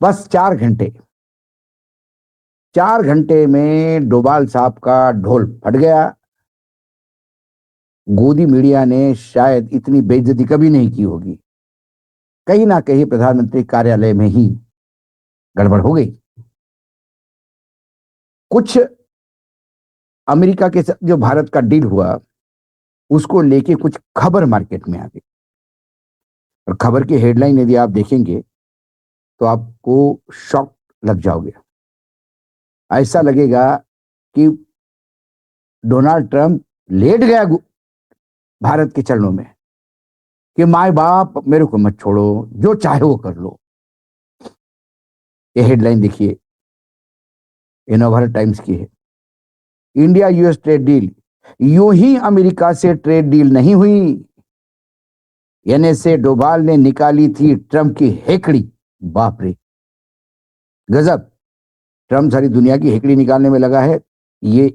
बस 4 घंटे, 4 घंटे में डोभाल साहब का ढोल फट गया। गोदी मीडिया ने शायद इतनी बेइज्जती कभी नहीं की होगी। कहीं ना कहीं प्रधानमंत्री कार्यालय में ही गड़बड़ हो गई। कुछ अमेरिका के साथ जो भारत का डील हुआ उसको लेके कुछ खबर मार्केट में आ गई, और खबर की हेडलाइन यदि आप देखेंगे तो आपको शॉक लग जाओगे। ऐसा लगेगा कि डोनाल्ड ट्रंप लेट गया भारत के चरणों में कि माए बाप मेरे को मत छोड़ो, जो चाहे वो कर लो। ये हेडलाइन देखिए, ये नवभारत टाइम्स की है। इंडिया यूएस ट्रेड डील, यूं ही अमेरिका से ट्रेड डील नहीं हुई। एनएसए डोभाल ने निकाली थी ट्रंप की हेकड़ी। बाप रे, गजब। ट्रंप सारी दुनिया की हेकड़ी निकालने में लगा है। ये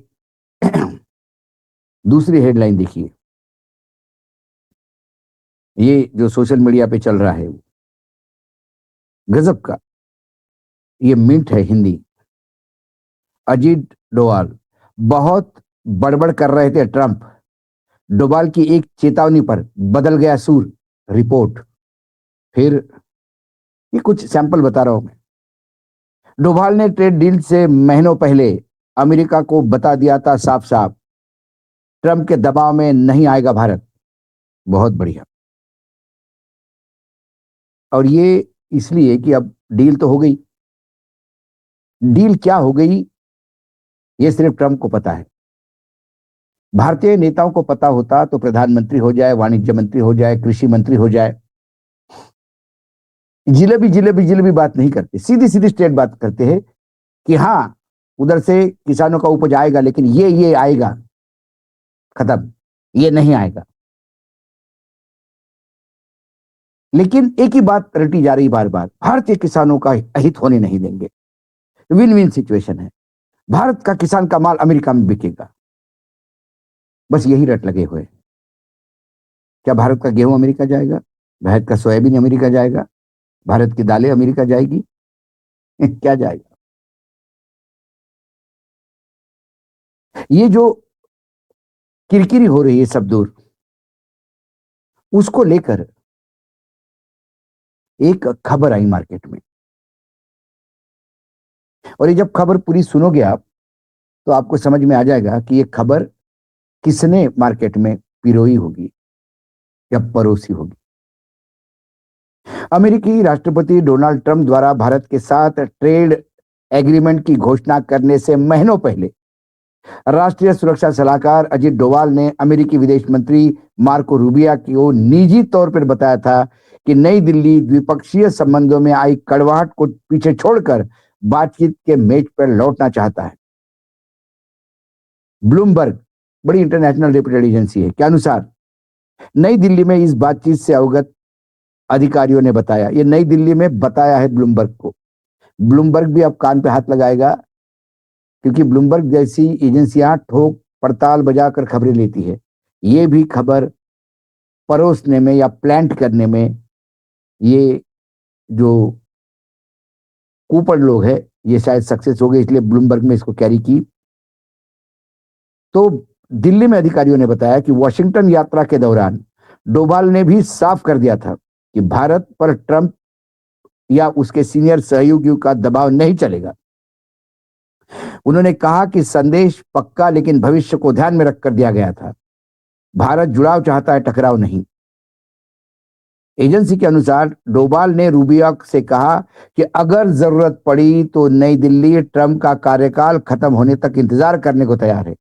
दूसरी हेडलाइन देखिए, ये जो सोशल मीडिया पे चल रहा है, गजब का। ये मिंट है हिंदी। अजीत डोभाल, बहुत बड़बड़ कर रहे थे ट्रंप, डोभाल की एक चेतावनी पर बदल गया सूर। रिपोर्ट। फिर ये कुछ सैंपल बता रहा हूं मैं। डोभाल ने ट्रेड डील से महीनों पहले अमेरिका को बता दिया था साफ साफ, ट्रंप के दबाव में नहीं आएगा भारत। बहुत बढ़िया। और ये इसलिए कि अब डील तो हो गई। डील क्या हो गई ये सिर्फ ट्रंप को पता है। भारतीय नेताओं को पता होता तो प्रधानमंत्री हो जाए, वाणिज्य मंत्री हो जाए, कृषि मंत्री हो जाए, जिलेबी जिलेबी जिलेबी बात नहीं करते, सीधी सीधी स्ट्रेट बात करते हैं कि हाँ, उधर से किसानों का उपज आएगा, लेकिन ये आएगा, खत्म, ये नहीं आएगा। लेकिन एक ही बात रटी जा रही बार बार, भारतीय किसानों का अहित होने नहीं देंगे। विन विन सिचुएशन है, भारत का किसान का माल अमेरिका में बिकेगा। बस यही रट लगे हुए। क्या भारत का गेहूं अमेरिका जाएगा? भारत का सोयाबीन अमेरिका जाएगा? भारत की दालें अमेरिका जाएगी? क्या जाएगा? ये जो किरकिरी हो रही है सब दूर, उसको लेकर एक खबर आई मार्केट में, और ये जब खबर पूरी सुनोगे आप तो आपको समझ में आ जाएगा कि ये खबर किसने मार्केट में पिरोई होगी या परोसी होगी। अमेरिकी राष्ट्रपति डोनाल्ड ट्रंप द्वारा भारत के साथ ट्रेड एग्रीमेंट की घोषणा करने से महीनों पहले राष्ट्रीय सुरक्षा सलाहकार अजीत डोभाल ने अमेरिकी विदेश मंत्री मार्को रूबिया को निजी तौर पर बताया था कि नई दिल्ली द्विपक्षीय संबंधों में आई कड़वाहट को पीछे छोड़कर बातचीत के मेज पर लौटना चाहता है। ब्लूमबर्ग, बड़ी इंटरनेशनल रेप्यूटेड एजेंसी है, के अनुसार नई दिल्ली में इस बातचीत से अवगत अधिकारियों ने बताया, ये नई दिल्ली में बताया है ब्लूमबर्ग को। ब्लूमबर्ग भी अब कान पे हाथ लगाएगा, क्योंकि ब्लूमबर्ग जैसी एजेंसियां ठोक पड़ताल बजाकर खबरें लेती है। ये भी खबर परोसने में या प्लांट करने में ये जो कूपड़ लोग हैं, ये शायद सक्सेस हो गए, इसलिए ब्लूमबर्ग में इसको कैरी की। तो दिल्ली में अधिकारियों ने बताया कि वॉशिंगटन यात्रा के दौरान डोभाल ने भी साफ कर दिया था कि भारत पर ट्रंप या उसके सीनियर सहयोगियों का दबाव नहीं चलेगा। उन्होंने कहा कि संदेश पक्का लेकिन भविष्य को ध्यान में रखकर दिया गया था। भारत जुड़ाव चाहता है, टकराव नहीं। एजेंसी के अनुसार डोभाल ने रूबिया से कहा कि अगर जरूरत पड़ी तो नई दिल्ली ट्रंप का कार्यकाल खत्म होने तक इंतजार करने को तैयार है,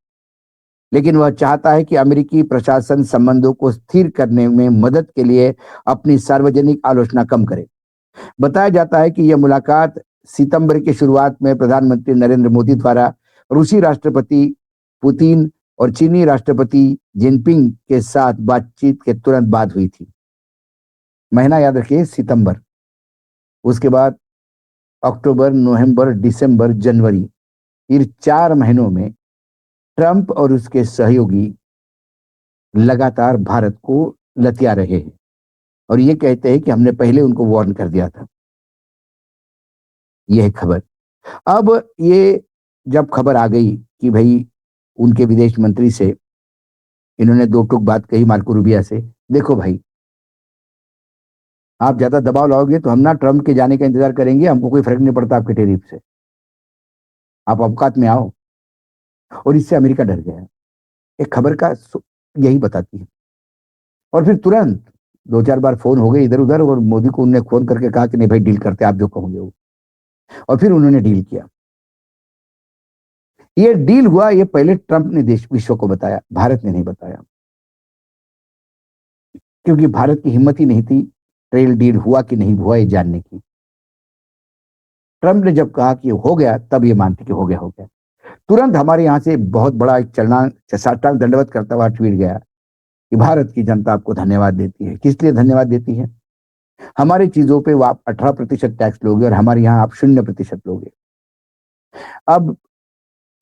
लेकिन वह चाहता है कि अमेरिकी प्रशासन संबंधों को स्थिर करने में मदद के लिए अपनी सार्वजनिक आलोचना कम करे। बताया जाता है कि यह मुलाकात सितंबर की शुरुआत में प्रधानमंत्री नरेंद्र मोदी द्वारा रूसी राष्ट्रपति पुतिन और चीनी राष्ट्रपति जिनपिंग के साथ बातचीत के तुरंत बाद हुई थी। महीना याद रखिए, सितंबर। उसके बाद अक्टूबर, नवंबर, दिसंबर, जनवरी, इन 4 महीनों में ट्रंप और उसके सहयोगी लगातार भारत को लतिया रहे हैं, और ये कहते हैं कि हमने पहले उनको वार्न कर दिया था। यह खबर। अब ये जब खबर आ गई कि भाई उनके विदेश मंत्री से इन्होंने दो टूक बात कही मार्को रूबिया से, देखो भाई आप ज्यादा दबाव लाओगे तो हम ना ट्रम्प के जाने का इंतजार करेंगे, हमको कोई फर्क नहीं पड़ता आपके टेरिफ से, आप औकात में आओ। और इससे अमेरिका डर गया। एक खबर का यही बताती है। और फिर तुरंत दो चार बार फोन हो गए इधर उधर, और मोदी को उन्होंने फोन करके कहा कि नहीं भाई डील करते, आप जो कहोगे वो। और फिर उन्होंने डील किया। ये डील हुआ, ये पहले ट्रंप ने देश विश्व को बताया, भारत ने नहीं बताया, क्योंकि भारत की हिम्मत ही नहीं थी ट्रेड डील हुआ कि नहीं हुआ ये जानने की। ट्रंप ने जब कहा कि हो गया, तब ये मानते कि हो गया हो गया। तुरंत हमारे यहां से बहुत बड़ा एक चलना साष्टांग दंडवत करता हुआ ट्वीट गया कि भारत की जनता आपको धन्यवाद देती है। किस लिए धन्यवाद देती है? हमारी चीजों पे वो आप 18% टैक्स लोगे और हमारे यहां आप 0% लोगे। अब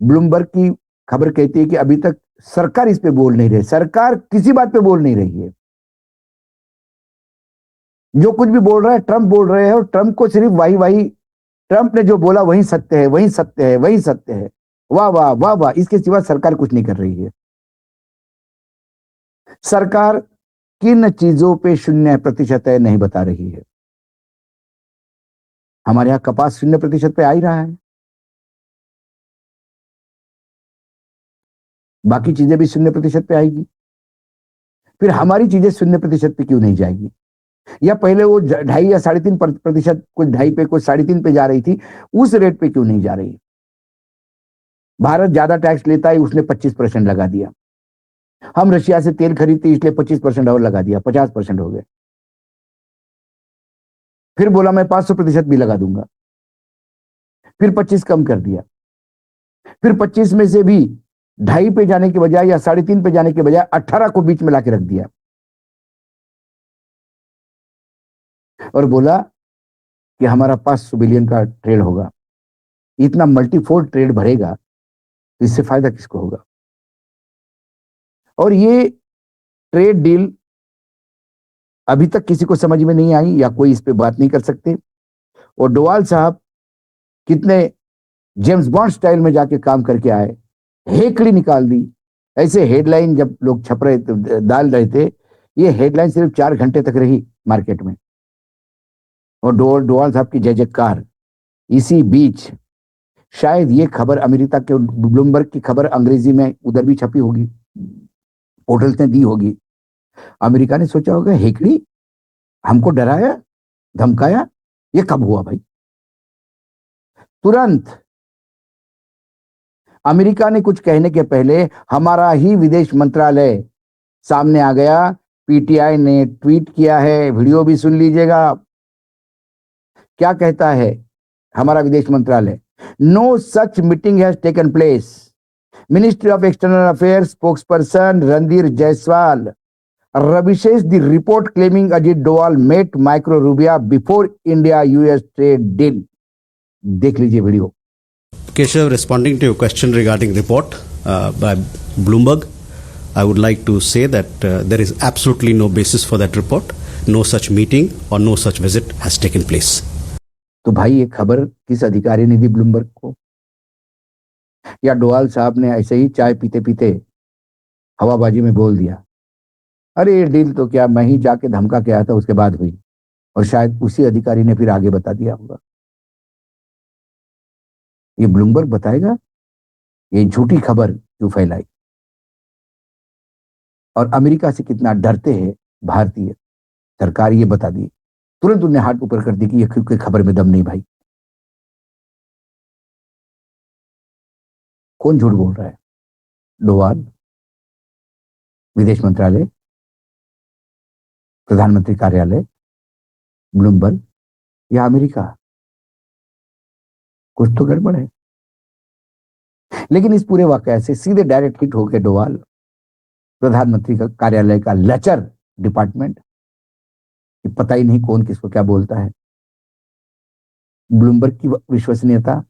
ब्लूमबर्ग की खबर कहती है कि अभी तक सरकार इस पे बोल नहीं रही, सरकार किसी बात पे बोल नहीं रही है। जो कुछ भी बोल रहा है ट्रंप बोल रहे हैं, और ट्रंप को सिर्फ वही वही ट्रंप ने जो बोला वही सत्य है, वही सत्य है, वही सत्य है। वाह वाह वाह वाह, इसके सिवा सरकार कुछ नहीं कर रही है। सरकार किन चीजों पे 0% है नहीं बता रही है। हमारे यहां कपास 0% पे आ ही रहा है, बाकी चीजें भी 0% पे आएगी। फिर हमारी चीजें 0% पे क्यों नहीं जाएगी? या पहले वो 2.5 या 3.5%, कुछ 2.5 पे कुछ 3.5 पे जा रही थी, उस रेट पे क्यों नहीं जा रही? भारत ज्यादा टैक्स लेता है, उसने 25% लगा दिया। हम रशिया से तेल खरीदते इसलिए 25% और लगा दिया, 50% हो गए। फिर बोला मैं 500% भी लगा दूंगा, फिर 25 कम कर दिया। फिर 25 में से भी 2.5 पे जाने के बजाय या 3.5 पे जाने के बजाय 18 को बीच में लाके रख दिया, और बोला कि हमारा 500 बिलियन का ट्रेड होगा। इतना मल्टीफोल्ड ट्रेड भरेगा तो इससे फायदा किसको होगा? और ये ट्रेड डील अभी तक किसी को समझ में नहीं आई, या कोई इस पे बात नहीं कर सकते। और डोवाल साहब कितने जेम्स बॉन्ड स्टाइल में जाके काम करके आए, हेकड़ी निकाल दी। ऐसे हेडलाइन जब लोग छप रहे थे, डाल रहे थे, ये हेडलाइन सिर्फ 4 घंटे तक रही मार्केट में, और डोवाल साहब की जय जयकार। इसी बीच शायद ये खबर अमेरिका के ब्लूमबर्ग की खबर अंग्रेजी में उधर भी छपी होगी, पोर्टल्स ने दी होगी। अमेरिका ने सोचा होगा हेकड़ी हमको डराया धमकाया, ये कब हुआ भाई? तुरंत अमेरिका ने कुछ कहने के पहले हमारा ही विदेश मंत्रालय सामने आ गया। पीटीआई ने ट्वीट किया है, वीडियो भी सुन लीजिएगा। क्या कहता है हमारा विदेश मंत्रालय? No such meeting has taken place. Ministry of external affairs spokesperson Randhir Jaiswal revishes the report claiming Ajit Doval met Micro Rubia before India-US trade deal. देख लीजिए video. Keshav, responding to your question regarding report by Bloomberg, I would like to say that there is absolutely no basis for that report. No such meeting or no such visit has taken place. तो भाई ये खबर किस अधिकारी ने दी Bloomberg को? या डोवाल साहब ने ऐसे ही चाय पीते पीते हवाबाजी में बोल दिया, अरे ये डील तो क्या मैं ही जाके धमका के आया था, उसके बाद हुई, और शायद उसी अधिकारी ने फिर आगे बता दिया होगा। ये ब्लूमबर्ग बताएगा ये झूठी खबर क्यों फैलाई, और अमेरिका से कितना डरते हैं भारतीय सरकार, ये बता दी। तुरंत उन्हें हाथ ऊपर कर दी कि ये खबर में दम नहीं भाई। कौन झूठ बोल रहा है? डोवाल, विदेश मंत्रालय, प्रधानमंत्री कार्यालय, ब्लूमबर्ग, या अमेरिका? कुछ तो गड़बड़ है। लेकिन इस पूरे वाकये से सीधे डायरेक्ट हिट हो गए डोवाल, प्रधानमंत्री का कार्यालय का लचर डिपार्टमेंट, कि पता ही नहीं कौन किसको क्या बोलता है। ब्लूमबर्ग की विश्वसनीयता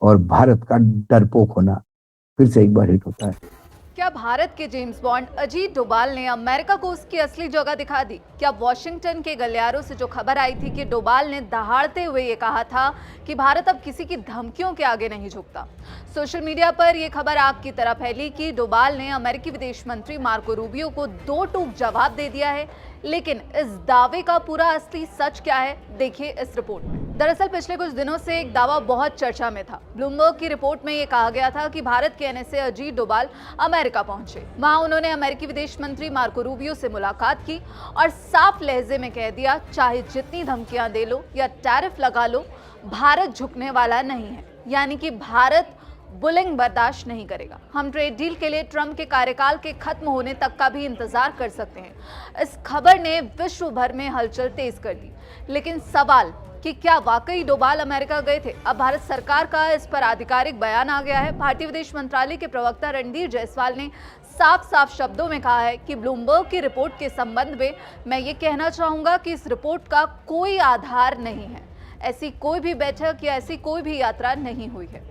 और भारत का डरपोक होना फिर से एक बार हिट होता है। क्या भारत के जेम्स बॉन्ड अजीत डोभाल ने अमेरिका को उसकी असली जगह दिखा दी? क्या वॉशिंगटन के गलियारों से जो खबर आई थी कि डोभाल ने दहाड़ते हुए ये कहा था कि भारत अब किसी की धमकियों के आगे नहीं झुकता? सोशल मीडिया पर यह खबर आग की तरह फैली कि डोभाल ने अमेरिकी विदेश मंत्री मार्को रूबियो को दो टूक जवाब दे दिया है। लेकिन इस दावे का पूरा असली सच क्या है, देखिए इस रिपोर्ट में। दरअसल पिछले कुछ दिनों से एक दावा बहुत चर्चा में था। ब्लूमबर्ग की रिपोर्ट में यह कहा गया था कि भारत के कहने से अजीत डोभाल अमेरिका पहुंचे। वहां उन्होंने अमेरिकी विदेश मंत्री मार्को रूबियो से मुलाकात की और साफ लहजे में कह दिया, चाहे जितनी धमकियां दे लो या टैरिफ लगा लो, भारत झुकने वाला नहीं है। यानी कि भारत बुलिंग बर्दाश्त नहीं करेगा। हम ट्रेड डील के लिए ट्रंप के कार्यकाल के खत्म होने तक का भी इंतजार कर सकते हैं। इस खबर ने विश्व भर में हलचल तेज कर दी। लेकिन सवाल कि क्या वाकई डोभाल अमेरिका गए थे? अब भारत सरकार का इस पर आधिकारिक बयान आ गया है। भारतीय विदेश मंत्रालय के प्रवक्ता रणधीर जायसवाल ने साफ साफ शब्दों में कहा है कि ब्लूमबर्ग की रिपोर्ट के संबंध में मैं ये कहना चाहूंगा कि इस रिपोर्ट का कोई आधार नहीं है। ऐसी कोई भी बैठक या ऐसी कोई भी यात्रा नहीं हुई है।